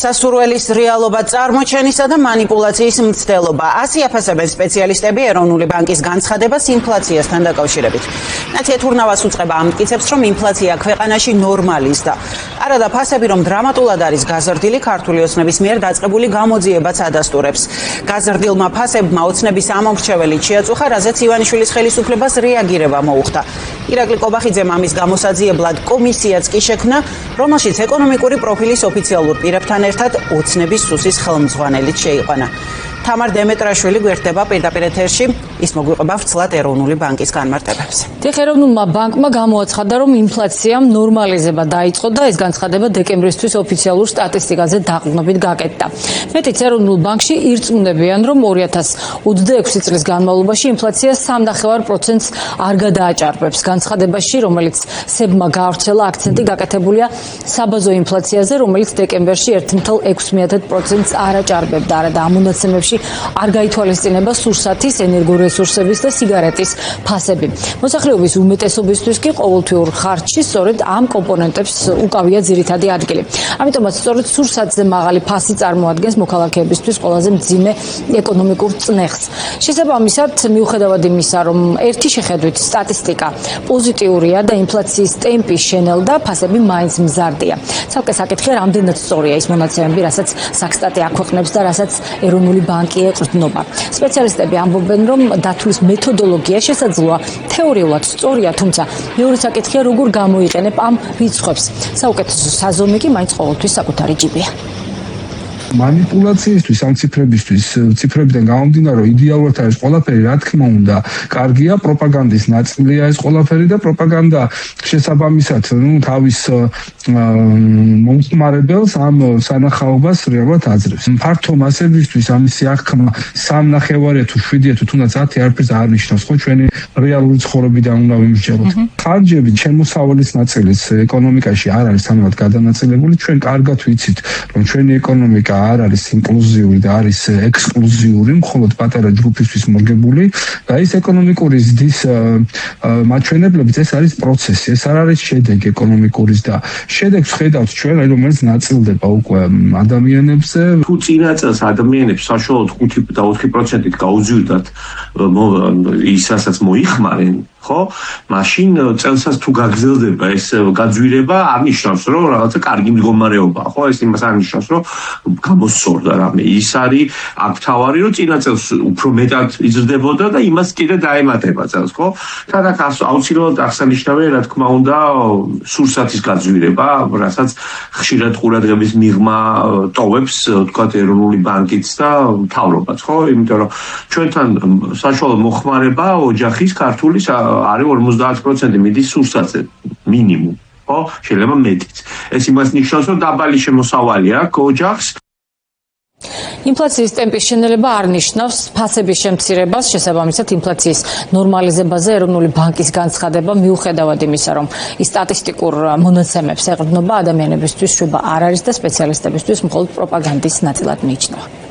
სასურველის რეალობა წარმოჩენისა და манипуляციის მცდელობა. Ასე აფასებენ სპეციალისტები ეროვნული ბანკის განცხადებას ინფლაციასთან დაკავშირებით. ნაცია თურნავას უწყება ამტკიცებს, რომ ინფლაცია ქვეყანაში ნორმალიზდა. არადა ფასები, რომ დრამატულად არის გაზრდილი, ქართული ოცნების მიერ დაწყებული გამოძიებაც ადასტურებს. გაზრდილმა ფასებმა ოცნების ამომრჩეველი შეაწუხა, რაზეც ივანიშვილის ხელისუფლებას რეაგირება მოუხდა. ირაკლი კობახიძემ ამის გამოსაძიებლად კომისიაც კი შექმნა, რომელშიც ეკონომიკური პროფილის ოფიციალურ პირებთან ერთად ოცნების სუსის ხელმძღვანელიც შეიყვანა. თამარ დემეტრაშვილი გვერდება პირდაპირ ეთერში, ის მოგვიყვება ვრცლად ეროვნული ბანკის განმარტებებს. ეროვნულმა ბანკმა გამოაცხადა, რომ ინფლაციამ ნორმალიზება დაიწყო და ეს განცხადება დეკემბრისთვის ოფიციალურ სტატისტიკაზე დაყრდნობით გაკეთდა. მეტიც ეროვნულ ბანკში ირწმუნებიან, რომ 2026 წლის განმავლობაში ინფლაცია 3.5%-ს არ გადააჭარბებს. განცხადებაში, რომელიც სებმა გაავრცელა, აქცენტი გაკეთებულია საბაზო ინფლაციაზე, რომელიც დეკემბერში 1.6%-ს არ აჭარბებდა. არადა ამ მონაცემებში არ გაითვალისწინება სურსათის, ენერგორესურსების და სიგარეტის ფასები. მოსახლეობის უმეტესობისთვის კი ყოველთვიურ ხარჯში სწორედ ამ კომპონენტებს უკავია ძირითადი ადგილი. ამიტომაც სწორედ სურსათზე მაღალი ფასი წარმოადგენს მოქალაქეებისთვის ყველაზე მძიმე ეკონომიკურ წნეხს. შესაბამისად, მიუხედავად იმისა, რომ ერთი შეხედვით სტატისტიკა პოზიტიურია და ინფლაციის ტემპი შენელდა, ფასები მაინც მზარდია. ცალკე საკითხია, რამდენად სწორია ის მონაცემები, რასაც საქსტატი აქვეყნებს და რასაც ეროვნული ბანკი ეყრდნობა. სპეციალისტები ამბობენ, რომ დათვლის მეთოდოლოგია შესაძლოა თეორიულად სწორია, თუმცა მეორე საკითხია, როგორ გამოიყენებ ამ რიცხვებს. საუკეთესო საზომი კი მაინც ყოველთვის საკუთარი ჯიბია. манипуляციისთვის ამ ციფრებიდან გამომდინარე, რომ იდეალურად არის ყველაფერი, რა თქმა უნდა, კარგია, პროპაგანდის ნაწილია ეს ყველაფერი და პროპაგანდა შესაბამისად, თავის მომხმარებელს ამ სანახაობას რეალურად აძლევს. ფართო მასებისთვის ამისი აღქმა 3.5 თუ 7 თუ თუნდაც 10 არაფერს არ ნიშნავს, ხო, ჩვენი რეალური ცხოვრებიდან უნდა ვიმსჯელოთ. ხარჯები, შემოსავალის ნაწილიც ეკონომიკაში არ არის თანაბრად გადანაწილებული. ჩვენ კარგად ვიცით, რომ ჩვენი ეკონომიკა არ არის ინკლუზიური და არის ექსკლუზიური, მხოლოდ პატარა ჯგუფისთვის მორგებული და ის ეკონომიკური ზრდის მაჩვენებლებით ეს არის პროცესი, ეს არ არის შედეგი ეკონომიკურის და შედეგს ხედავთ ჩვენ, რომელიც ნაწილდება უკვე ადამიანებზე. თუ წინა წელს ადამიანებს საშუალოდ 5 და 4%-ით გაუძვირდათ ის, რასაც მოიხმარენ, ხო? მაშინ წელსაც თუ გაგრძელდება ეს გაძვირება, არ ნიშნავს, რომ რაღაცა კარგი მდგომარეობაა, ხო? ეს იმას არ ნიშნავს, რომ გამოსწორდა რამე. ის არის აქ თავარი, რომ წინა წელს უფრო მეტად იზრდებოდა და იმას კიდე დაემატება წელს, ხო? თადაკ აუცილებლად აღსანიშნავია, რა თქმა უნდა, სურსათის გაძვირება, რასაც ხშირად ყურადღების მიღმა ტოვებს, თქვათ, ეროვნული ბანკიც და მთავრობაც, ხო? იმიტომ რომ ჩვენთან საშუალო მოხმარება ოჯახის ქართულის არის 50% მიდის სურსათზე მინიმუმ, ხო? შეიძლება მეტიც. ეს იმას ნიშნავს, რომ დაბალი შემოსავალი აქვს ოჯახს. ინფლაციის ტემპის შენელება არ ნიშნავს ფასების შემცირებას, შესაბამისად ინფლაციის ნორმალიზებაზე ეროვნული ბანკის განცხადება მიუხედავად იმისა, რომ ის სტატისტიკურ მონაცემებს ეყრდნობა, ადამიანებისთვის შვება არ არის და სპეციალისტებისთვის მხოლოდ პროპაგანდის ნაწილად მიიჩნევა.